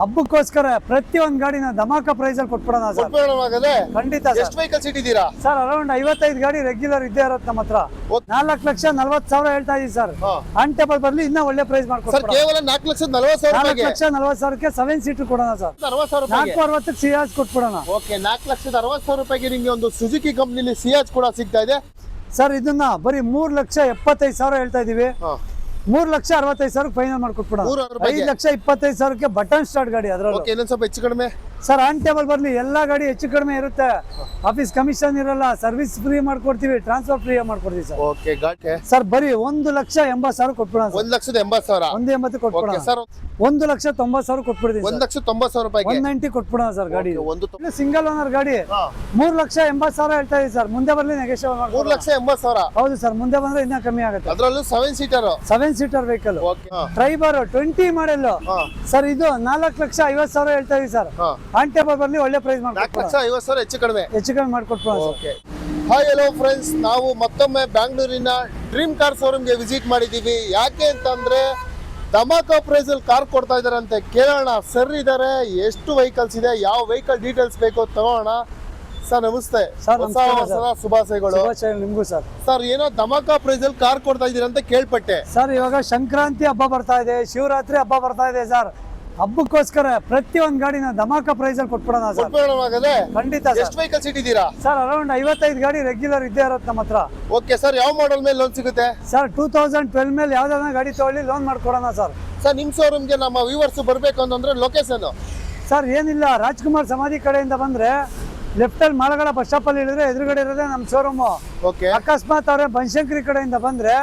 ಹಬ್ಬಕ್ಕೋಸ್ಕರ ಪ್ರತಿಯೊಂದು ಗಾಡಿನ ಧಮಾಕ ಪ್ರೈಸ್ ಅಲ್ಲಿ ಕೊಟ್ಬಿಡೋಣ ಸರ್. ಖಂಡಿತ ಎಷ್ಟು ವೆಹಿಕಲ್ಸ್ ಇಟ್ಟಿದ್ದೀರಾ ಸರ್? ಅರೌಂಡ್ 55 ಗಾಡಿ ರೆಗ್ಯುಲರ್ ಇದ್ದೇ ಇರುತ್ತೆ ನಮ್ಮ ಹತ್ರ. 4,40,000 ಹೇಳ್ತಾ ಇದೀವಿ ಸರ್. ಆನ್ ಟೇಬಲ್ ಬರ್ಲಿ ಇನ್ನ ಒಳ್ಳೆ ಪ್ರೈಸ್ ಸರ್. ಮಾಡ್ಕೊಡ್ತೀವಿ. ಕೇವಲ 4,40,000 4,40,000ಕ್ಕೆ 7 ಸೀಟರ್ ಕೊಡೋಣ ಸರ್. 460ಕ್ಕೆ ಸಿಯಾಜ್ ಕೊಟ್ಬಿಡೋಣ. ಓಕೆ, 4,60,000 ನಿಮಗೆ ಒಂದು ಸುಜುಕಿ ಕಂಪ್ನಿಲಿ ಸಿಯಾಜ್ ಕೂಡ ಸಿಗ್ತಾ ಇದೆ ಸರ್. ಇದನ್ನ ಬರೀ 3,75,000 ಹೇಳ್ತಾ ಇದೀವಿ. 3,65,000 ಫೈನಲ್ ಮಾಡ್ಕೊಟ್ಬಿಡೋಣ. 5,25,000ಕ್ಕೆ ಬಟನ್ ಸ್ಟಾರ್ಟ್ ಗಾಡಿ ಅದ್ರಲ್ಲಿ. ಇನ್ನೊಂದು ಸ್ವಲ್ಪ ಹೆಚ್ಚು ಕಡಿಮೆ ಸರ್. ಆನ್ ಟೇಬಲ್ ಬರ್ಲಿ ಎಲ್ಲಾ ಗಾಡಿ ಹೆಚ್ಚು ಕಡಿಮೆ ಇರುತ್ತೆ. ಆಫೀಸ್ ಕಮಿಷನ್ ಇರಲ್ಲ, ಸರ್ವಿಸ್ ಫ್ರೀ ಮಾಡ್ಕೊಡ್ತೀವಿ, ಟ್ರಾನ್ಸ್ಫರ್ ಫ್ರೀ ಮಾಡ್ಕೊಡ್ತೀವಿ ಸರ್. ಓಕೆ ಗಾಡಿ ಸರ್ ಬರೀ 1,80,000 ಕೊಟ್ಬಿಡೋಣ. 1,80,000 1,80,000 ಕೊಟ್ಬಿಡೋಣ ಸರ್. 1,90,000 ಕೊಟ್ಬಿಡ್ತೀವಿ. 1,90,000 190 ಕೊಟ್ಬಿಡೋಣ ಸರ್. ಗಾಡಿ ಸಿಂಗಲ್ ಓನರ್ ಗಾಡಿ 3,80,000 ಹೇಳ್ತಾ ಇದೀವಿ ಸರ್. ಮುಂದೆ ಬರ್ಲಿ ನೆಗೋಷಿಯೇಟ್ ಮಾಡ್ಬೋದು. 3,80,000 ಹೌದು ಸರ್. ಮುಂದೆ ಬಂದ್ರೆ ಇನ್ನ ಕಮ್ಮಿ ಆಗುತ್ತೆ. ಅದರಲ್ಲೂ 7 seater vehicle Triber 20 model sir. ಇದು 4,50,000 ಹೇಳ್ತಾ ಇದೀವಿ ಸರ್. ಆನ್ ಟೇಬಲ್ ಬರ್ಲಿ ಒಳ್ಳೆ ಪ್ರೈಸ್ ಮಾಡ್ಕೊಡ್ತೀವಿ. 4,50,000 ಹೆಚ್ಚು ಕಡಿಮೆ ಮಾಡ್ಕೊಡ್ತೀವಿ. ಓಕೆ. ಹಾಯ್ ಹಲೋ ಫ್ರೆಂಡ್ಸ್, ನಾವು ಮತ್ತೊಮ್ಮೆ ಬ್ಯಾಂಗ್ಳೂರಿನ ಡ್ರೀಮ್ ಕಾರ್ ಶೋರೂಮ್ಗೆ ವಿಸಿಟ್ ಮಾಡಿದ್ದೀವಿ. ಯಾಕೆ ಅಂತಂದ್ರೆ ಧಮಾಕ ಪ್ರೈಸ್ ಅಲ್ಲಿ ಕಾರ್ ಕೊಡ್ತಾ ಇದಾರೆ ಅಂತ ಕೇಳೋಣ. ಸರ್ ಇದಾರೆ, ಎಷ್ಟು ವೆಹಿಕಲ್ಸ್ ಇದೆ, ಯಾವ ವೆಹಿಕಲ್ ಡೀಟೇಲ್ಸ್ ಬೇಕು ತಗೋಣ. ಸರ್ ನಮಸ್ತೆ. ಶುಭಾಶಯಗಳು ನಿಮ್ಗೂ ಸರ್. ಸರ್ ಏನೋ ಧಮಾಕ ಪ್ರೈಸ್ ಅಲ್ಲಿ ಕಾರ್ ಕೊಡ್ತಾ ಇದೀರ ಅಂತ ಕೇಳ್ಪಟ್ಟೆ ಸರ್. ಇವಾಗ ಸಂಕ್ರಾಂತಿ ಹಬ್ಬ ಬರ್ತಾ ಇದೆ, ಶಿವರಾತ್ರಿ ಹಬ್ಬ ಬರ್ತಾ ಇದೆ ಸರ್. ಹಬ್ಬಕ್ಕೋಸ್ಕರ ಪ್ರತಿಯೊಂದು ಗಾಡಿನ ಧಮಾಕ ಪ್ರೈಸ್ ಅಲ್ಲಿ ಕೊಟ್ಬಿಡೋಣ ಸರ್. ಖಂಡಿತ. ಎಷ್ಟು ವೆಹಿಕಲ್ಸ್ ಇಟ್ಟಿದ್ದೀರಾ ಸರ್? ಅರೌಂಡ್ 55 ಗಾಡಿ ರೆಗ್ಯುಲರ್ ಇದ್ದೇ ಇರುತ್ತೆ ನಮ್ಮ ಹತ್ರ. Okay sir. ಯಾವ ಮಾಡೆಲ್ ಮೇಲೆ ಲೋನ್ ಸಿಗುತ್ತೆ ಸರ್? 2012 ಮೇಲೆ ಯಾವ್ದಾನ ಗಾಡಿ ತಗೊಳ್ಳಿ, ಲೋನ್ ಮಾಡ್ಕೊಡೋಣ ಸರ್. ಸರ್ ನಿಮ್ ಶೋರೂಮ್ಗೆ ನಮ್ಮ ವ್ಯೂವರ್ಸ್ ಬರ್ಬೇಕು ಅಂತಂದ್ರೆ ಲೊಕೇಶನ್? ಸರ್ ಏನಿಲ್ಲ, ರಾಜ್ಕುಮಾರ್ ಸಮಾಧಿ ಕಡೆಯಿಂದ ಬಂದ್ರೆ ಲೆಫ್ಟ್ ಅಲ್ಲಿ ಮಾಳಗಳ ಬಸ್ ಸ್ಟಾಪ್ ಅಲ್ಲಿ ಇಳಿದ್ರೆ ಎದುರುಗಡೆ ಇರೋದೇ ನಮ್ಮ ಶೋರೂಮ್. ಅಕಸ್ಮಾತ್ ಅವ್ರೆ ಬನಶಂಕರಿ ಕಡೆಯಿಂದ ಬಂದ್ರೆ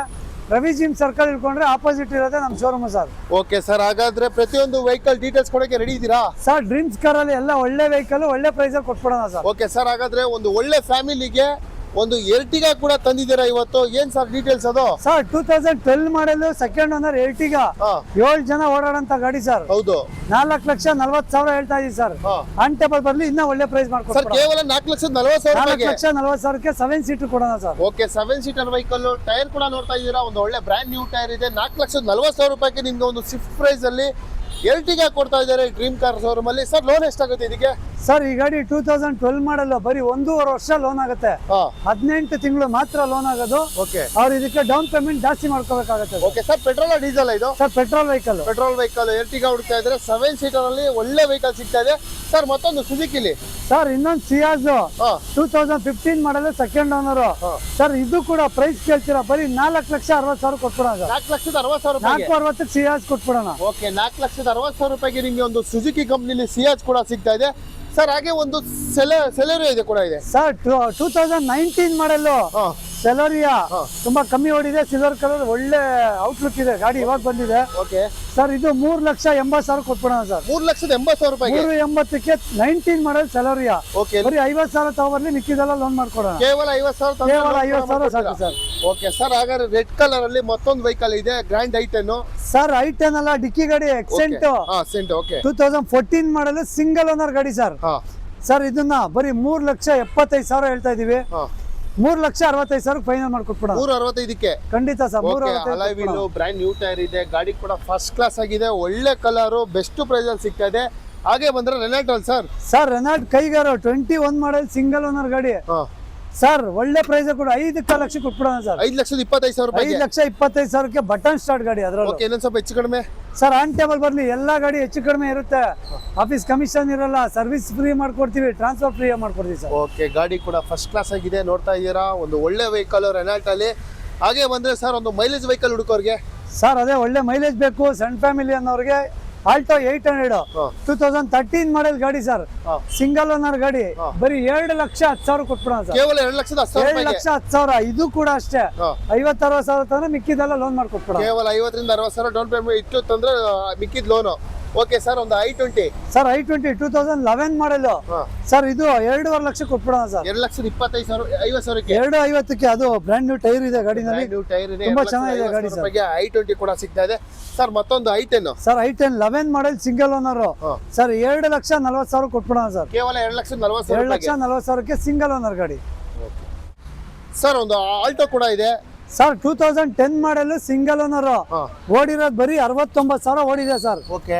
ರವಿ ಜಿಮ್ ಸರ್ಕಲ್ ಇಳ್ಕೊಂಡ್ರೆ ಆಪೋಸಿಟ್ ಇರೋದೇ ನಮ್ಮ ಶೋರೂಮ್ ಸರ್. Okay sir. ಹಾಗಾದ್ರೆ ಪ್ರತಿಯೊಂದು ವೆಹಿಕಲ್ ಡೀಟೇಲ್ಸ್ ಕೊಡಕ್ಕೆ ರೆಡಿ ಇದ್ದೀರಾ ಸರ್? ಡ್ರೀಮ್ಸ್ ಕಾರ್ ಅಲ್ಲಿ ಎಲ್ಲ ಒಳ್ಳೆ ವೆಹಿಕಲ್ ಒಳ್ಳೆ ಪ್ರೈಸ್ ಅಲ್ಲಿ ಕೊಟ್ಬಿಡೋಣ ಸರ್. Okay sir. ಹಾಗಾದ್ರೆ ಒಂದು ಒಳ್ಳೆ ಫ್ಯಾಮಿಲಿಗೆ ಒಂದು ಎರ್ಟಿಗಾ ಕೂಡ ತಂದಿದ್ದೀರಾ ಇವತ್ತು. ಏನ್ ಸರ್ ಡೀಟೇಲ್ಸ್ ಅದು? Sir 2012 model second owner Ertiga. 7 ಜನ ಓಡಾಡಂತ ಗಾಡಿ ಸರ್. ಹೌದು. 4,40,000 ಹೇಳ್ತಾ ಇದೀವಿ ಸರ್. ಆನ್ ಟೇಬಲ್ ಬರ್ಲಿ ಇನ್ನ ಒಳ್ಳೆ ಪ್ರೈಸ್ ಮಾಡ್ಕೊಡ್ತೀವಿ. ಕೇವಲ 4,40,000 4,40,000ಕ್ಕೆ 7 ಸೀಟರ್ ಕೊಡೋಣ sir. Okay. 7 seater vehicle. Tyre ಕೂಡ ನೋಡ್ತಾ ಇದ್ದೀರಾ, ಒಂದು ಒಳ್ಳೆ ಬ್ರ್ಯಾಂಡ್ ನ್ಯೂ ಟೈರ್ ಇದೆ. 4,40,000 ನಿಮ್ಗೆ ಒಂದು ಸ್ವಿಫ್ಟ್ ಪ್ರೈಸ್ ಅಲ್ಲಿ ಎರ್ಟಿಗಾ ಕೊಡ್ತಾ ಇದ್ದಾರೆ ಡ್ರೀಮ್ ಕಾರ್ ಶೋರೂಮ್ ಅಲ್ಲಿ. ಸರ್ ಲೋನ್ ಎಷ್ಟಾಗುತ್ತೆ ಇದಕ್ಕೆ? ಸರ್ ಈ ಗಾಡಿ 2012 ಮಾಡಲ್ಲ, ಬರೀ 1.5 ವರ್ಷ ಲೋನ್ ಆಗುತ್ತೆ. 18 ತಿಂಗಳು ಮಾತ್ರ ಲೋನ್ ಆಗೋದು. ಓಕೆ. ಅವ್ರು ಇದಕ್ಕೆ ಡೌನ್ ಪೇಮೆಂಟ್ ಜಾಸ್ತಿ ಮಾಡ್ಕೋಬೇಕಾಗುತ್ತೆ. Okay sir. ಪೆಟ್ರೋಲ್ ಡೀಸೆಲ್ ಇದು? Sir petrol vehicle. ಎರ್ಟಿಗಾ ಹುಡುಕ್ತಾ ಇದ್ರೆ 7 ಸೀಟರ್ ಅಲ್ಲಿ ಒಳ್ಳೆ ವೆಹಿಕಲ್ ಸಿಗ್ತಾ ಇದೆ ಸರ್. ಮತ್ತೊಂದು ಸುಜುಕಿಲಿ ಸರ್ ಇನ್ನೊಂದು ಸಿಯಾಜ್ 2015 ಮಾಡಲ್ಲ ಸೆಕೆಂಡ್ ಓನರ್ ಸರ್. ಇದು ಕೂಡ ಪ್ರೈಸ್ ಕೇಳ್ತೀರಾ? ಬರೀ 4,60,000 ಕೊಟ್ಬಿಡೋಣ. 4,60,000 460 ಸಿಯಾಜ್ ಕೊಟ್ಬಿಡೋಣ. ಓಕೆ. 4,60,000 ನಿಮ್ಗೆ ಒಂದು ಸುಜುಕಿ ಕಂಪ್ನಿಲಿ ಸಿಯಾಜ್ ಕೂಡ ಸಿಗ್ತಾ ಇದೆ ಸರ್. ಹಾಗೆ ಒಂದು ಸೆಲೆರಿಯೋ ಇದೆ ಕೂಡ ಇದೆ ಸರ್. 2019 ಮಾಡೆಲ್ ಸೆಲೋರಿಯಾ ತುಂಬಾ ಕಮ್ಮಿ ಓಡಿದೆ. ಸಿಲ್ವರ್ ಕಲರ್ ಒಳ್ಳೆ ಔಟ್ಲುಕ್ ಇದೆ ಗಾಡಿ, ಇವಾಗ ಬಂದಿದೆ. Okay sir. ಇದು 3,80,000 ಕೊಟ್ಬಿಡೋಣ ಸರ್. 3,80,000 380ಕ್ಕೆ 19 ಮಾಡೆಲ್ ಸೆಲೋರಿಯಾ. ಓಕೆ. ಬರೀ 50,000 ತಗೊಬರ್ಲಿ, ಮಿಕ್ಕಿದೆಲ್ಲ ಲೋನ್ ಮಾಡ್ಕೊಡೋಣ. ಕೇವಲ 50,000. ಕೇವಲ 50,000 ಸಾಕು ಸರ್. Okay sir. ಹಾಗಾದ್ರೆ ರೆಡ್ ಕಲರ್ ಅಲ್ಲಿ ಮತ್ತೊಂದು ವೆಹಿಕಲ್ ಇದೆ, ಗ್ರ್ಯಾಂಡ್ ಐಟೆನ್ ಸರ್. ಐಟೆನ್ ಅಲ್ಲ, ಡಿಕ್ಕಿ ಗಾಡಿ Accent. Okay. 2014 model single owner ಗಾಡಿ ಸರ್. ಸರ್ ಇದನ್ನ ಬರೀ 3,75,000 ಹೇಳ್ತಾ ಇದೀವಿ. 3,65,000 ಫೈನಲ್ ಮಾಡ್ಕೊಟ್ಬಿಡೋಣ. 365ಕ್ಕೆ ಖಂಡಿತ ಸರ್. ಬ್ರ್ಯಾಂಡ್ ನ್ಯೂ ಟೈರ್ ಇದೆ, ಗಾಡಿ ಕೂಡ ಫಸ್ಟ್ ಕ್ಲಾಸ್ ಆಗಿದೆ, ಒಳ್ಳೆ ಕಲರ್, ಬೆಸ್ಟ್ ಪ್ರೈಸ್ ಅಲ್ಲಿ ಸಿಗ್ತಾ ಇದೆ. ಹಾಗೆ ಬಂದ್ರೆ ರೆನಾಲ್ಟ್ ಅಲ್ಲಿ sir. Sir Renault Kiger 21 model single owner ಗಾಡಿ ಸರ್. ಒಳ್ಳೆ ಪ್ರೈಸ್ ಕೂಡ 5,00,000 ಕೊಟ್ಬಿಡೋಣ ಸರ್. 5,25,000 5,25,000ಕ್ಕೆ ಬಟನ್ ಸ್ಟಾರ್ಟ್ ಗಾಡಿ ಅದ್ರಲ್ಲಿ. ಇನ್ನೊಂದು ಸ್ವಲ್ಪ ಹೆಚ್ಚು ಕಡಿಮೆ ಸರ್. ಆನ್ ಟೇಬಲ್ ಬರ್ಲಿ ಎಲ್ಲಾ ಗಾಡಿ ಹೆಚ್ಚು ಕಡಿಮೆ ಇರುತ್ತೆ. ಆಫೀಸ್ ಕಮಿಷನ್ ಇರಲ್ಲ, ಸರ್ವಿಸ್ ಫ್ರೀ ಮಾಡ್ಕೊಡ್ತೀವಿ, ಟ್ರಾನ್ಸ್ಫರ್ ಫ್ರೀ ಮಾಡ್ಕೊಡ್ತೀವಿ ಸರ್. ಓಕೆ. ಗಾಡಿ ಕೂಡ ಫಸ್ಟ್ ಕ್ಲಾಸ್ ಆಗಿದೆ, ನೋಡ್ತಾ ಇದ್ದೀರಾ. ಒಂದು ಒಳ್ಳೆ ವೆಹಿಕಲ್ ರೆನಾಲ್ಟ್ ಅಲ್ಲಿ. ಹಾಗೆ ಬಂದ್ರೆ ಸರ್ ಒಂದು ಮೈಲೇಜ್ ವೆಹಿಕಲ್ ಹುಡುಕೋರ್ಗೆ ಸರ್, ಅದೇ ಒಳ್ಳೆ ಮೈಲೇಜ್ ಬೇಕು ಸಣ್ಣ ಫ್ಯಾಮಿಲಿ ಅನ್ನೋರಿಗೆ ಆಲ್ಟೋ 800 2013 ಮಾಡೆಲ್ ಗಾಡಿ ಸರ್. ಸಿಂಗಲ್ ಓನರ್ ಗಾಡಿ. ಬರೀ 2,10,000 ಕೊಟ್ಬಿಡೋಣ ಸರ್. ಕೇವಲ 2,10,000. 2,10,000. ಇದು ಕೂಡ ಅಷ್ಟೇ 50,000-60,000 ತಂದ್ರೆ ಮಿಕ್ಕಿದೆಲ್ಲ ಲೋನ್ ಮಾಡ್ಕೊಟ್ಬಿಡೋಣ. ಕೇವಲ 50,000-60,000 ಡೌನ್ ಪೇಮೆಂಟ್ ಇಟ್ಟು ತಂದ್ರೆ ಮಿಕ್ಕಿದ್ ಲೋನು. Okay sir. ಒಂದು i20 sir. i20 2011 model sir. ಇದು 2.5 ಲಕ್ಷ ಕೊಟ್ಬಿಡೋಣ ಸರ್. 2,20,000 250ಕ್ಕೆ. ಅದು ಬ್ರ್ಯಾಂಡ್ ನ್ಯೂ ಟೈರ್ ಇದೆ ಗಾಡಿನಲ್ಲಿ, ತುಂಬಾ ಚೆನ್ನಾಗಿದೆ ಗಾಡಿ ಸರ್. i20 ಕೂಡ ಸಿಗ್ತಾ ಇದೆ ಸರ್. ಮತ್ತೊಂದು i10 sir. i10 11 model single owner sir. 2,40,000 ಕೊಟ್ಬಿಡೋಣ ಸರ್. ಕೇವಲ 2,40,000. 2,40,000ಕ್ಕೆ ಸಿಂಗಲ್ ಓನರ್ ಗಾಡಿ ಸರ್. ಒಂದು ಆಲ್ಟೋ ಕೂಡ ಇದೆ, ಸರ್ 2010 ಮಾಡಲ್ ಸಿಂಗಲ್ ಓನರ್ ಹಾ ಓಡಿರೋದು ಬರೀ 69,000 ಓಡಿದೆ ಸರ್. ಓಕೆ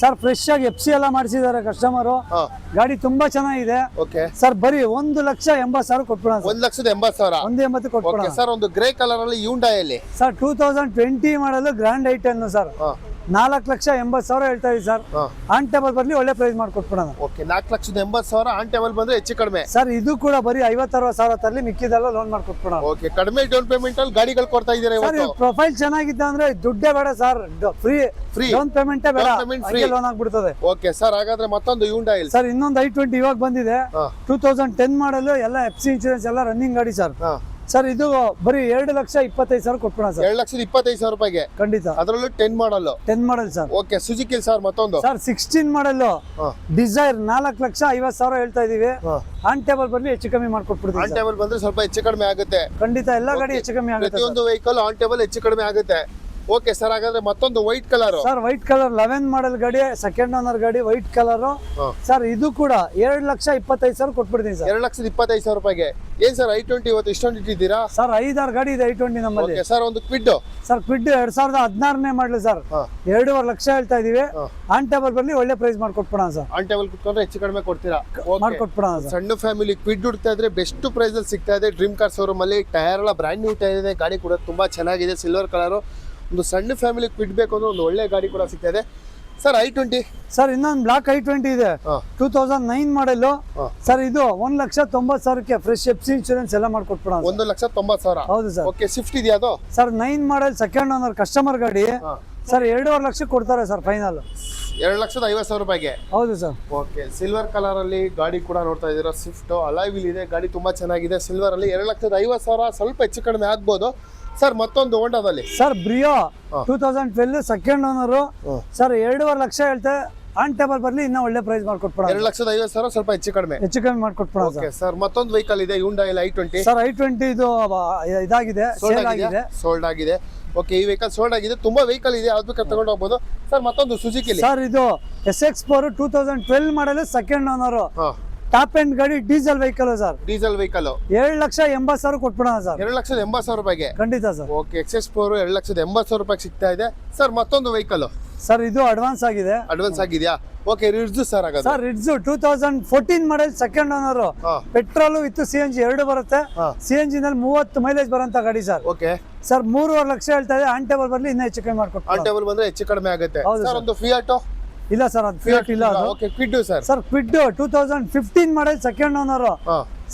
ಸರ್ ಫ್ರೆಶ್ ಆಗಿ FC ಎಲ್ಲ ಮಾಡಿಸಿದ್ದಾರೆ ಕಸ್ಟಮರು. ಹಾ ಗಾಡಿ ತುಂಬಾ ಚೆನ್ನಾಗಿದೆ ಓಕೆ ಸರ್. ಬರೀ 1,80,000 ಕೊಟ್ಬಿಡೋಣ ಸರ್. 1,80,000. 1,80,000 ಕೊಟ್ಬಿಡೋಣ ಓಕೆ ಸರ್, ಒಂದು ಗ್ರೇ ಕಲರ್ ಅಲ್ಲಿ ಯೂಂಡಾಯಲ್ಲಿ ಸರ್. 2020 ಮಾಡಲು ಗ್ರ್ಯಾಂಡ್ ಐಟನ್ ಸರ್. ಹಾ 4,80,000 ಹೇಳ್ತಾ ಇದೀವಿ ಸರ್. ಹಾ ಆನ್ ಟೇಬಲ್ ಬರ್ಲಿ ಒಳ್ಳೆ ಪ್ರೈಸ್ ಮಾಡ್ಕೊಟ್ಬಿಡೋಣ. ಓಕೆ 4,80,000 ಆನ್ ಟೇಬಲ್ ಬಂದ್ರೆ ಹೆಚ್ಚು ಕಡಿಮೆ. ಸರ್ ಇದು ಕೂಡ ಬರೀ 50-60,000 ತರಲಿ, ಮಿಕ್ಕಿದೆಲ್ಲ ಲೋನ್ ಮಾಡ್ಕೊಟ್ಬಿಡೋಣ. ಓಕೆ, ಕಡಿಮೆ ಡೌನ್ ಪೇಮೆಂಟ್ ಅಲ್ಲಿ ಗಾಡಿಗಳು ಕೊಡ್ತಾ ಇದ್ದೀರಾ ಸರ್ ಇವತ್ತು? ಪ್ರೊಫೈಲ್ ಚೆನ್ನಾಗಿದ್ದ ಅಂದ್ರೆ ದುಡ್ಡೇ ಬೇಡ ಸರ್, ಫ್ರೀ ಡೌನ್ ಪೇಮೆಂಟೇ ಬೇಡ, Down payment free. ಲೋನ್ ಆಗ್ಬಿಡ್ತದೆ. ಓಕೆ ಸರ್, ಹಾಗಾದ್ರೆ ಮತ್ತೊಂದು ಯೂಂಡಾಯಿಲ್ ಸರ್ ಇನ್ನೊಂದು i20 ಇವಾಗ ಬಂದಿದೆ. ಹಾ 2010 ಮಾಡಲು ಎಲ್ಲ FC ಇನ್ಶೂರೆನ್ಸ್ ಎಲ್ಲ ರನ್ನಿಂಗ್ ಗಾಡಿ ಸರ್. ಹಾ ಸರ್ ಇದು ಬರೀ 2,25,000 ಕೊಟ್ಬಿಡೋಣ ಸರ್. 2,25,000 ರೂಪಾಯಿಗೆ, ಖಂಡಿತ. ಅದರಲ್ಲೂ 10 ಮಾಡಲ್. 10 model sir. Okay, Suzuki sir ಮತ್ತೊಂದು ಸರ್ 16 ಮಾಡಲು ಹಾ ಡಿಸೈರ್ 4,50,000 ಹೇಳ್ತಾ ಇದೀವಿ. ಹಾ ಆನ್ ಟೇಬಲ್ ಬರ್ಲಿ ಹೆಚ್ಚು ಕಮ್ಮಿ ಮಾಡ್ಕೊಟ್ಬಿಡ್ತೀವಿ ಆನ್ ಸರ್. ಟೇಬಲ್ ಬಂದ್ರೆ ಸ್ವಲ್ಪ ಹೆಚ್ಚು ಕಡಿಮೆ ಆಗುತ್ತೆ. ಖಂಡಿತ ಎಲ್ಲ ಗಾಡಿ Okay. ಹೆಚ್ಚು ಕಮ್ಮಿ ಆಗುತ್ತೆ ಪ್ರತಿಯೊಂದು ವೆಹಿಕಲ್ ಆನ್ ಟೇಬಲ್ ಹೆಚ್ಚು ಕಡಿಮೆ ಆಗುತ್ತೆ. ಓಕೆ ಸರ್, ಹಾಗಾದ್ರೆ ಮತ್ತೊಂದು white colour. Sir. White colour 11 ಮಾಡಲ್ ಗಾಡಿ, ಸೆಕೆಂಡ್ ಓನರ್ ಗಾಡಿ, ವೈಟ್ ಕಲರ್ ಸರ್. ಇದು ಕೂಡ 2,25,000 ಕೊಟ್ಬಿಡ್ತೀನಿ ಸರ್. 2,25,000 ರೂಪಾಯಿಗೆ. ಏನ್ ಸರ್ i20 ಇವತ್ತು ಇಷ್ಟೊಂದು ಇಟ್ಟಿದ್ದೀರಾ? ಸರ್ 5-6 ಗಾಡಿ ಇದೆ i20 ನಮ್ಮಲ್ಲಿ. ಓಕೆ ಸರ್, ಒಂದು ಕ್ವಿಡ್. ಸರ್ ಕ್ವಿಡ್ 2016ನೇ ಮಾಡಲು ಸರ್. 2.5 ಲಕ್ಷ ಹೇಳ್ತಾ ಇದೀವಿ. ಆನ್ ಟೇಬಲ್ ಬರ್ಲಿ ಒಳ್ಳೆ ಪ್ರೈಸ್ ಮಾಡ್ಕೊಟ್ಬಿಡೋಣ ಸರ್. ಆನ್ ಟೇಬಲ್ ಕುತ್ಕೊಂಡ್ರೆ ಹೆಚ್ಚು ಕಡಿಮೆ ಕೊಡ್ತೀರಾ? Okay. ಮಾಡ್ಕೊಟ್ಬಿಡೋಣ ಸರ್. ಸಣ್ಣ ಫ್ಯಾಮಿಲಿ ಕ್ವಿಡ್ ಹುಡ್ತಾ ಇದ್ರೆ ಬೆಸ್ಟ್ ಪ್ರೈಸ್ ಅಲ್ಲಿ ಸಿಗ್ತಾ ಇದೆ ಡ್ರೀಮ್ ಕಾರ್ ಶೋರೂಮ್ ಅಲ್ಲಿ. ಟೈರ್ ಎಲ್ಲ ಬ್ರ್ಯಾಂಡ್ ನ್ಯೂ ಟೈರ್ ಇದೆ, ಗಾಡಿ ಕೂಡ ತುಂಬಾ ಚೆನ್ನಾಗಿದೆ, ಸಿಲ್ವರ್ ಕಲರ್. ಒಂದು ಸಣ್ಣ ಫ್ಯಾಮಿಲಿ ಕ್ವಿಡ್ ಬೇಕು ಅಂದ್ರೆ ಒಂದು ಒಳ್ಳೆ ಗಾಡಿ ಕೂಡ ಸಿಗ್ತಾ ಇದೆ ಸರ್. i20 ಸರ್ ಇನ್ನೊಂದು ಬ್ಲಾಕ್ i20 ಇದೆ, 2009 ಮಾಡಲು ಸರ್. ಇದು 1,90,000ಕ್ಕೆ ಫ್ರೆಶ್ FC ಇನ್ಶೂರೆನ್ಸ್ ಎಲ್ಲ ಮಾಡ್ಕೊಟ್ಬಿಡೋಣ. 1,90,000. ಹೌದು ಸರ್. ಓಕೆ, ಸ್ವಿಫ್ಟ್ ಇದೆಯಾ ಅದು? ಸರ್ 9 ಮಾಡಲ್ ಸೆಕೆಂಡ್ ಓನರ್ ಕಸ್ಟಮರ್ ಗಾಡಿ ಸರ್. 2.5 ಲಕ್ಷ ಕೊಡ್ತಾರೆ ಸರ್ ಫೈನಲ್. 2,50,000 ರೂಪಾಯಿಗೆ. ಹೌದು ಸರ್. ಓಕೆ, ಸಿಲ್ವರ್ ಕಲರ್ ಅಲ್ಲಿ ಗಾಡಿ ಕೂಡ ನೋಡ್ತಾ ಇದ್ದೀರಾ. ಸ್ವಿಫ್ಟ್ ಅಲಾಯ್ ವೀಲ್ ಇದೆ, ಗಾಡಿ ತುಂಬಾ ಚೆನ್ನಾಗಿದೆ. ಸಿಲ್ವರ್ ಅಲ್ಲಿ 2,50,000, ಸ್ವಲ್ಪ ಹೆಚ್ಚು ಕಡಿಮೆ ಆಗ್ಬೋದು ಸರ್. ಮತ್ತೊಂದು ಹೋಂಡಾದಲ್ಲಿ sir Brio 2012 second owner sir. 2.5 ಲಕ್ಷ ಹೇಳ್ತಾರೆ. ಆನ್ ಟೇಬಲ್ ಬರ್ಲಿ ಇನ್ನ ಒಳ್ಳೆ ಪ್ರೈಸ್ ಮಾಡ್ಕೊಟ್ಬಿಡೋಣ. 2,50,000, ಸ್ವಲ್ಪ ಹೆಚ್ಚು ಕಡಿಮೆ ಮಾಡ್ಕೊಟ್ಬಿಡೋಣ ಓಕೆ ಸರ್. ಮತ್ತೊಂದು ವೆಹಿಕಲ್ ಇದೆ ಯೂಂಡಾಯಿಲ್ i20 ಸರ್. i20 ಇದು ಇದಾಗಿದೆ, ಸೇಲ್ ಆಗಿದೆ, ಸೋಲ್ಡ್ ಆಗಿದೆ. ಓಕೆ, ಈ ವೆಹಿಕಲ್ ಸೋಲ್ಡ್ ಆಗಿದೆ. ತುಂಬಾ ವೆಹಿಕಲ್ ಇದೆ, ಯಾವ್ದು ಬೇಕಾದ್ರೆ ತಗೊಂಡು ಹೋಗ್ಬೋದು ಸರ್. ಮತ್ತೊಂದು ಸುಜುಕಿ ಸರ್. ಇದು SX4 2012 model second owner, top end ಗಾಡಿ, diesel vehicle sir. Diesel vehicle 2,80,000 ಕೊಟ್ಬಿಡೋಣ ಸರ್. 2,80,000 ರೂಪಾಯಿಗೆ. ಖಂಡಿತ ಸರ್. ಓಕೆ, XS4 2,80,000 ರೂಪಾಯಿಗೆ ಸಿಗ್ತಾ ಇದೆ ಸರ್. ಮತ್ತೊಂದು ವೆಹಿಕಲ್ ಸರ್. ಇದು ಅಡ್ವಾನ್ಸ್ ಆಗಿದೆ. ಅಡ್ವಾನ್ಸ್ ಆಗಿದೆಯಾ? ಓಕೆ, ರಿಡ್ಜ್ ಸರ್ ಹಾಗಾದ್ರೆ. Sir ridge 2014 model second owner, petrol with CNG ಎರಡು ಬರುತ್ತೆ. CNG ನಲ್ಲಿ 30 ಮೈಲೇಜ್ ಬರೋಂತ ಗಾಡಿ ಸರ್. ಓಕೆ ಸರ್ 3.5 ಲಕ್ಷ ಹೇಳ್ತಾ ಇದೆ. ಆನ್ ಟೇಬಲ್ ಬರ್ಲಿ ಇನ್ನ ಹೆಚ್ಚು ಕಮ್ಮಿ ಮಾಡ್ಕೊಟ್ಟು. ಆನ್ ಟೇಬಲ್ ಬಂದ್ರೆ ಹೆಚ್ಚು ಕಡಿಮೆ ಆಗುತ್ತೆ ಹೌದು ಸರ್. ಸರ್. ಒಂದು ಫಿಯಾಟೋ ಇಲ್ಲ ಸರ್, ಅದು ಫಿಯಾಟ್ ಇಲ್ಲ ಅದು. Okay, Kwid sir. Sir Kwid 2015 ಮಾಡಲ್ ಸೆಕೆಂಡ್ ಓನರ್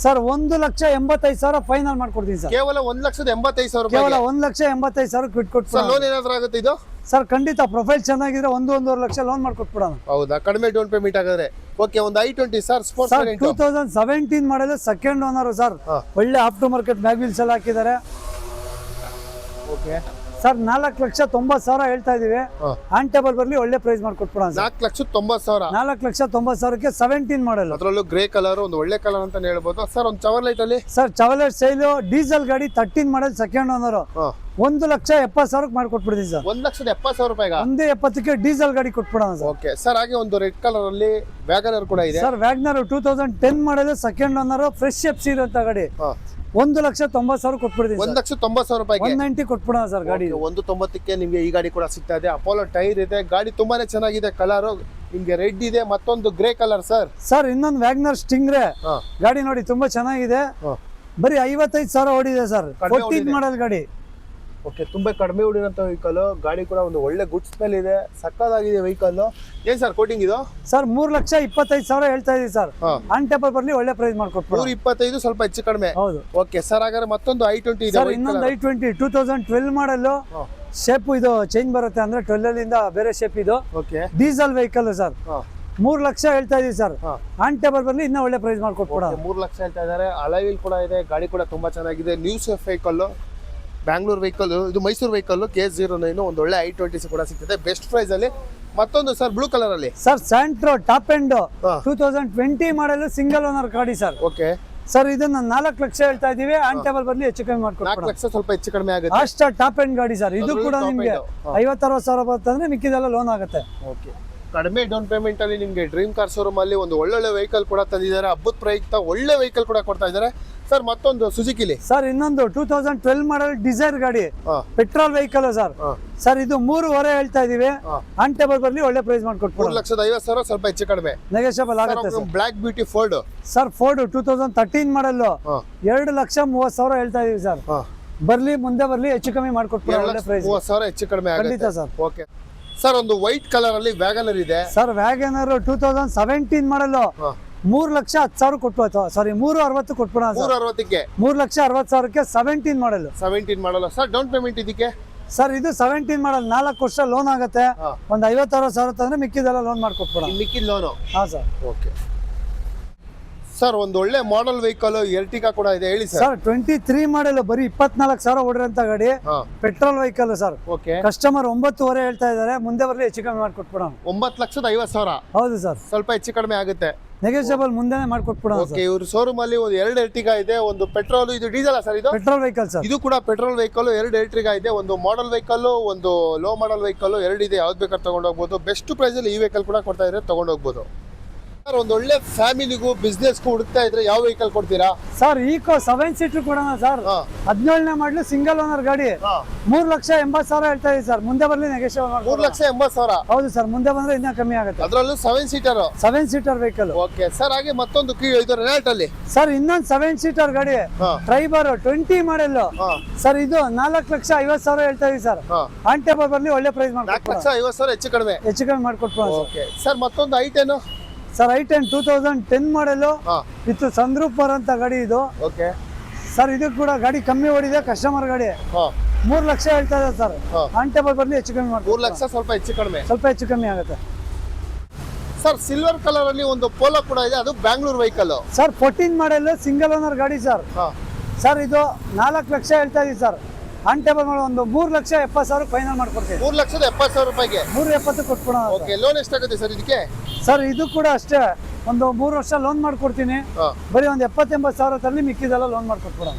ಸರ್. 1,85,000 ಫೈನಲ್ ಮಾಡ್ಕೊಡ್ತೀನಿ ಸರ್. ಕೇವಲ 1,85,000 ರೂಪಾಯಿ. ಕೇವಲ 1,85,000 ಕ್ವಿಡ್ ಕೊಟ್ಟು ಸರ್. ಲೋನ್ ಏನಾದ್ರೂ ಆಗುತ್ತೆ ಇದು? ಸರ್ ಖಂಡಿತ. ಪ್ರೊಫೈಲ್ ಚೆನ್ನಾಗಿದ್ರೆ 1-1.5 ಲಕ್ಷ ಲೋನ್ ಮಾಡ್ಕೊಟ್ಬಿಡೋಣ. ಹೌದಾ? ಕಡಿಮೆ ಡೌನ್ ಪೇಮೆಂಟ್ ಆಗಿದ್ರೆ. ಓಕೆ, ಒಂದು i20 ಸರ್. ಸ್ಪೋರ್ಟ್ಸ್ ಸರ್ 2017 ಮಾಡಲ್ ಸೆಕೆಂಡ್ ಓನರ್ ಸರ್. ಒಳ್ಳೆ ಆಫ್ಟರ್ ಮಾರ್ಕೆಟ್ ಮ್ಯಾಗ್ವಿಲ್ಸ್ ಎಲ್ಲ ಹಾಕಿದ್ದಾರೆ. ಓಕೆ ಸರ್ 4,90,000 ಹೇಳ್ತಾ ಇದೀವಿ. ಆನ್ ಟೇಬಲ್ ಬರ್ಲಿ ಒಳ್ಳೆ ಪ್ರೈಸ್ ಮಾಡ್ಕೊಟ್ಬಿಡೋಣ ಸರ್. 4,90,000. 4,90,000ಕ್ಕೆ 17 ಮಾಡಲ್. ಅದರಲ್ಲೂ ಗ್ರೇ ಕಲರ್, ಒಂದು ಒಳ್ಳೆ ಕಲರ್ ಅಂತ ಹೇಳ್ಬೋದು ಸರ್. ಒಂದು ಚವರ್ಲೈಟ್ ಅಲ್ಲಿ ಸರ್ ಚವಲೆಟ್ ಸೈಲು ಡೀಸೆಲ್ ಗಾಡಿ 13 ಮಾಡಲ್ ಸೆಕೆಂಡ್ ಓನರ್, 1,70,000 ಮಾಡ್ಕೊಟ್ಬಿಡ್ತೀವಿ ಸರ್. 1,70,000 ರೂಪಾಯಿಗೆ. 1,70,000ಕ್ಕೆ ಡೀಸೆಲ್ ಗಾಡಿ ಕೊಟ್ಬಿಡೋಣ ಸರ್. ಓಕೆ ಸರ್, ಹಾಗೆ ಒಂದು ರೆಡ್ ಕಲರ್ ಅಲ್ಲಿ ವ್ಯಾಗನರ್ ಕೂಡ ಇದೆ ಸರ್. ವ್ಯಾಗ್ನರ್ 2010 ಮಾಡಲ್ ಸೆಕೆಂಡ್ ಓನರ್, ಫ್ರೆಶ್ FC ಇರುವಂತ ಗಾಡಿ. 1,90,000 ಕೊಟ್ಬಿಡ್ತೀವಿ. 1,90,000 ರೂಪಾಯಿಗೆ. 190 ಕೊಟ್ಬಿಡೋಣ ಸರ್ ಗಾಡಿ. 190ಕ್ಕೆ ನಿಮ್ಗೆ ಈ ಗಾಡಿ ಕೂಡ ಸಿಗ್ತಾ ಇದೆ. ಅಪೋಲೋ ಟೈರ್ ಇದೆ, ಗಾಡಿ ತುಂಬಾನೇ ಚೆನ್ನಾಗಿದೆ. ಕಲರ್ ನಿಮ್ಗೆ ರೆಡ್ ಇದೆ, ಮತ್ತೊಂದು ಗ್ರೇ ಕಲರ್ ಸರ್. ಸರ್ ಇನ್ನೊಂದು ವ್ಯಾಗ್ನರ್ ಸ್ಟಿಂಗ್ರೆ ಗಾಡಿ ನೋಡಿ, ತುಂಬಾ ಚೆನ್ನಾಗಿದೆ. ಬರೀ 55,000 ಓಡಿದೆ ಸರ್. 14 ಮಾಡಲ್ ಗಾಡಿ. ಓಕೆ, ತುಂಬಾ ಕಡಿಮೆ ಹೊಡಿರೋಂಥ ವೆಹಿಕಲ್. ಗಾಡಿ ಕೂಡ ಒಂದು ಒಳ್ಳೆ ಗುಡ್ ಸ್ಮೆಲ್ ಇದೆ, ಸಕ್ಕದಾಗಿದೆ ವೆಹಿಕಲ್. ಏನ್ ಸರ್ ಕೋಟಿಂಗ್ ಇದು? ಸರ್ 3,25,000 ಹೇಳ್ತಾ ಇದೀವಿ ಸರ್. ಆನ್ ಟೇಬಲ್ ಬರ್ಲಿ ಒಳ್ಳೆ ಪ್ರೈಸ್ ಮಾಡ್ಕೊಟ್ಬಿಡೋಣ. 325, ಸ್ವಲ್ಪ ಹೆಚ್ಚು ಕಡಿಮೆ. ಹೌದು. ಓಕೆ ಸರ್, ಹಾಗಾದ್ರೆ ಮತ್ತೊಂದು i20 ಇದೆ. ಸರ್ ಇನ್ನೊಂದು i20 2012 ಮಾಡಲ್, ಶೇಪ್ ಇದು ಚೇಂಜ್ ಬರುತ್ತೆ ಅಂದ್ರೆ 12 ಇಂದ ಬೇರೆ ಶೇಪ್ ಇದು. Okay, diesel vehicle sir. 3 lakh ಹೇಳ್ತಾ ಇದೀವಿ ಸರ್. ಆನ್ ಟೇಬಲ್ ಬರ್ಲಿ ಇನ್ನ ಒಳ್ಳೆ ಪ್ರೈಸ್ ಮಾಡ್ಕೊಟ್ಬಿಡೋಣ. 3 ಲಕ್ಷ ಹೇಳ್ತಾ ಇದಾರೆ. ಅಲಾಯ್ ವೀಲ್ ಕೂಡ ಇದೆ, ಗಾಡಿ ಕೂಡ ತುಂಬಾ ಚೆನ್ನಾಗಿದೆ. New safe vehicle, Bangalore vehicle ಇದು. ಮೈಸೂರು ವೆಹಿಕಲ್ KS09, ಒಂದು ಒಳ್ಳೆ i20 ಕೂಡ ಸಿಗ್ತದೆ ಬೆಸ್ಟ್ ಪ್ರೈಸ್ ಅಲ್ಲಿ. ಮತ್ತೊಂದು ಸರ್ ಬ್ಲೂ ಕಲರ್ ಅಲ್ಲಿ sir Santro top end 2020 model single owner ಗಾಡಿ ಸರ್. ಓಕೆ ಸರ್ ಇದನ್ನ 4 ಲಕ್ಷ ಹೇಳ್ತಾ ಇದೀವಿ. ಆನ್ ಟೇಬಲ್ ಬರ್ಲಿ ಹೆಚ್ಚು ಕಮ್ಮಿ 4 ಲಕ್ಷ, ಸ್ವಲ್ಪ ಹೆಚ್ಚು ಕಡಿಮೆ ಆಗುತ್ತೆ. ಅಷ್ಟ ಟಾಪ್ ಎಂಡ್ ಗಾಡಿ ಸರ್. ಇದು ಕೂಡ ನಿಮ್ಗೆ 50-60,000 ಬರ್ತಂದ್ರೆ ಮಿಕ್ಕಿದೆಲ್ಲ ಲೋನ್ ಆಗುತ್ತೆ. ಓಕೆ, ಕಡಿಮೆ ಡೌನ್ ಪೇಮೆಂಟ್ ಅಲ್ಲಿ ನಿಮಗೆ ಡ್ರೀಮ್ ಕಾರ್ ಶೋರೂಮ್ ಅಲ್ಲಿ ಒಂದು ಒಳ್ಳೊಳ್ಳೆ ವೆಹಿಕಲ್ ಕೂಡ ತಂದಿದ್ದಾರೆ. ಹಬ್ಬದ ಪ್ರಯುಕ್ತ ಒಳ್ಳೆ ವೆಹಿಕಲ್ ಕೂಡ ಕೊಡ್ತಾ ಇದ್ದಾರೆ. ಸರ್ ಮತ್ತೊಂದು ಸುಜುಕಿಲಿ ಸರ್ ಇನ್ನೊಂದು 2012 ಮಾಡಲ್ ಡಿಸೈರ್ ಗಾಡಿ ಹಾ ಪೆಟ್ರೋಲ್ ವೆಹಿಕಲ್ ಸರ್. ಹಾ ಸರ್ ಇದು 3.5 ಹೇಳ್ತಾ ಇದೀವಿ. ಹಾ. ಆನ್ ಟೇಬಲ್ ಬರ್ಲಿ ಒಳ್ಳೆ ಪ್ರೈಸ್ ಮಾಡ್ಕೊಟ್ಬಿಡೋಣ. 3,50,000 ಸ್ವಲ್ಪ ಹೆಚ್ಚು ಕಡಿಮೆ ನೆಗೋಷಿಯಬಲ್ ಆಗುತ್ತೆ sir. Block beauty Ford sir Ford 2013 ಮಾಡಲ್ ಹಾ 2,30,000 ಹೇಳ್ತಾ ಇದೀವಿ ಸರ್. ಹಾ ಬರ್ಲಿ ಮುಂದೆ ಬರ್ಲಿ ಹೆಚ್ಚು ಕಮ್ಮಿ ಮಾಡ್ಕೊಟ್ಬಿಡೋಣ. ಒಳ್ಳೆ ಪ್ರೈಸ್ 30,000 ಹೆಚ್ಚು ಕಡಿಮೆ ಖಂಡಿತ ಆಗುತ್ತೆ. ಸರ್. ಓಕೆ ಸರ್ ಒಂದು ವೈಟ್ ಕಲರ್ ಅಲ್ಲಿ ವ್ಯಾಗನರ್ ಇದೆ. ಸರ್ ವ್ಯಾಗನರ್ 2017 ಮಾಡಲ್ ಹಾ 3,10,000 ಕೊಟ್ಬಿಟ್ಟು ಸಾರಿ 3,60,000 ಕೊಟ್ಬಿಡೋಣ ಸರ್. 360ಕ್ಕೆ 3,60,000ಕ್ಕೆ 17 ಮಾಡಲ್ 17 ಮಾಡಲ್ಲ ಸರ್. ಡೌನ್ ಪೇಮೆಂಟ್ ಇದಕ್ಕೆ ಸರ್ ಇದು 17 ಮಾಡಲ್ 4 ವರ್ಷ ಲೋನ್ ಆಗುತ್ತೆ. ಹಾ. ಒಂದು 50,000 ತಂದ್ರೆ ಮಿಕ್ಕಿದೆಲ್ಲ ಲೋನ್ ಮಾಡ್ಕೊಟ್ಬಿಡೋಣ. ಮಿಕ್ಕಿದ ಲೋನು. ಹಾ ಸರ್. ಓಕೆ ಸರ್ ಒಂದು ಒಳ್ಳೆ ಮಾಡೆಲ್ ವೆಹಿಕಲ್ ಎರ್ಟಿಗಾ ಕೂಡ ಇದೆ, ಹೇಳಿ ಸರ್. ಸರ್ 23 ಮಾಡಲ್ ಬರೀ 24,000 ಓಡಿರೋಂತ ಗಾಡಿ ಹಾ petrol vehicle sir. Okay customer 9.5 ಹೇಳ್ತಾ ಇದ್ದಾರೆ, ಮುಂದೆ ಬರ್ಲಿ ಹೆಚ್ಚು ಕಮ್ಮಿ ಮಾಡ್ಕೊಟ್ಬಿಡೋಣ. 9,50,000 ಹೌದು ಸರ್. ಸ್ವಲ್ಪ ಹೆಚ್ಚು ಕಡಿಮೆ ಆಗುತ್ತೆ. ನೆಗೋಷಿಯಬಲ್ ಮುಂದೆನೆ ಮಾಡ್ಕೊಟ್ಬಿಡೋಣ ಓಕೆ ಇವ್ರ ಶೋರೂಮ್ ಅಲ್ಲಿ ಒಂದು 2 ಎರ್ಟಿಗಾ ಇದೆ, ಒಂದು ಪೆಟ್ರೋಲ್, ಇದು ಡೀಸೆಲ್ ಸರ್. ಇದು ಪೆಟ್ರೋಲ್ ವೆಹಿಕಲ್ ಸರ್. ಇದು ಕೂಡ ಪೆಟ್ರೋಲ್ ವೆಹಿಕಲ್, 2 ಎರ್ಟಿಗಾ ಇದೆ, ಒಂದು ಮಾಡೆಲ್ ವೆಹಿಕಲ್, ಒಂದು ಲೋ ಮಾಡೆಲ್ ವೆಹಿಕಲ್, 2 ಇದೆ. ಯಾವ್ದು ಬೇಕಾದ್ರೆ ತಗೊಂಡು ಹೋಗ್ಬೋದು. ಬೆಸ್ಟ್ ಪ್ರೈಸ್ ಅಲ್ಲಿ ಈ ವೆಹಿಕಲ್ ಕೂಡ ಕೊಡ್ತಾ ಇದ್ರೆ ತಗೊಂಡು ಹೋಗ್ಬೋದು. ಸರ್ ಒಂದು ಒಳ್ಳೆ ಫ್ಯಾಮಿಲಿಗೂ ಬಿಸ್ನೆಸ್ಗೂ ಹುಡುಕ್ತಾ ಇದ್ರೆ ಯಾವ ವೆಹಿಕಲ್ ಕೊಡ್ತೀರಾ ಸರ್? ಈಕೋ 7 ಸೀಟರ್ ಕೊಡೋಣ ಸರ್. 17ನೇ ಮಾಡಲು ಸಿಂಗಲ್ ಓನರ್ ಗಾಡಿ 3,80,000 ಹೇಳ್ತಾ ಇದೀವಿ ಸರ್. ಮುಂದೆ ಬರ್ಲಿ ನೆಗೋಷಿಯಬಲ್ ಮಾಡ್ಕೊಡೋಣ. 3,80,000. ಹೌದು ಸರ್, ಮುಂದೆ ಬಂದ್ರೆ ಇನ್ನೂ ಕಮ್ಮಿ ಆಗುತ್ತೆ. ಅದರಲ್ಲೂ 7 seater. 7 seater vehicle. Okay sir. ಹಾಗೆ ಮತ್ತೊಂದು ಇದು ರೆನಾಲ್ಟ್ ಅಲ್ಲಿ ಸರ್ ಇನ್ನೊಂದು 7 ಸೀಟರ್ ಗಾಡಿ ಹಾ ಟ್ರೈಬರ್ 20 ಮಾಡಲ್ ಹಾ ಸರ್. ಇದು 4,50,000 ಹೇಳ್ತಾ ಇದೀವಿ ಸರ್. ಹಾ ಆನ್ ಟೇಬಲ್ ಬರ್ಲಿ ಒಳ್ಳೆ ಪ್ರೈಸ್ ಮಾಡ್ಕೊಟ್ಬಿಡೋಣ. 4,50,000 ಹೆಚ್ಚು ಕಡಿಮೆ. ಹೆಚ್ಚು ಕಮ್ಮಿ ಮಾಡ್ಕೊಟ್ಬಿಡೋಣ ಸರ್. ಓಕೆ ಸರ್ ಮತ್ತೊಂದು ಐಟೆನ್ ಸರ್ i10 2010 ಮಾಡಲು ಹಾ ವಿತ್ ಸನ್ರೂಫ್ ಬರೋಂಥ ಗಾಡಿ ಇದು ಓಕೆ ಸರ್. ಇದು ಕೂಡ ಗಾಡಿ ಕಮ್ಮಿ ಓಡಿದೆ, ಕಸ್ಟಮರ್ ಗಾಡಿ. ಹಾ 3 ಲಕ್ಷ ಹೇಳ್ತಾ ಇದೆ ಸರ್. ಹಾ ಆನ್ ಟೇಬಲ್ ಬರ್ಲಿ ಹೆಚ್ಚು ಕಮ್ಮಿ 3 ಮಾಡ್ಕೊಡ್ತೀವಿ. ಲಕ್ಷ ಸ್ವಲ್ಪ ಹೆಚ್ಚು ಕಡಿಮೆ. ಸ್ವಲ್ಪ ಹೆಚ್ಚು ಕಮ್ಮಿ ಆಗುತ್ತೆ ಸರ್. ಸಿಲ್ವರ್ ಕಲರ್ ಅಲ್ಲಿ ಒಂದು ಪೋಲೋ ಕೂಡ ಇದೆ, ಅದು Bangalore vehicle. Sir 14 model single owner ಗಾಡಿ ಸರ್. ಹಾ ಸರ್ ಇದು 4 ಲಕ್ಷ ಹೇಳ್ತಾ ಇದೀವಿ ಸರ್. ಆನ್ ಟೇಬಲ್ ಮಾಡಿ ಒಂದು 3,70,000 ಫೈನಲ್ ಮಾಡ್ಕೊಡ್ತೀವಿ. 3,70,000 ರೂಪಾಯಿಗೆ 370 ಕೊಟ್ಬಿಡೋಣ. ಓಕೆ ಲೋನ್ ಎಷ್ಟಾಗುತ್ತೆ ಸರ್ ಇದಕ್ಕೆ? ಸರ್ ಇದು ಕೂಡ ಅಷ್ಟೇ, ಒಂದು 3 ವರ್ಷ ಲೋನ್ ಮಾಡ್ಕೊಡ್ತೀನಿ. ಹಾ ಬರೀ ಒಂದು 70,000-80,000 ತರಲಿ ಮಿಕ್ಕಿದೆಲ್ಲ ಲೋನ್ ಮಾಡ್ಕೊಟ್ಬಿಡೋಣ.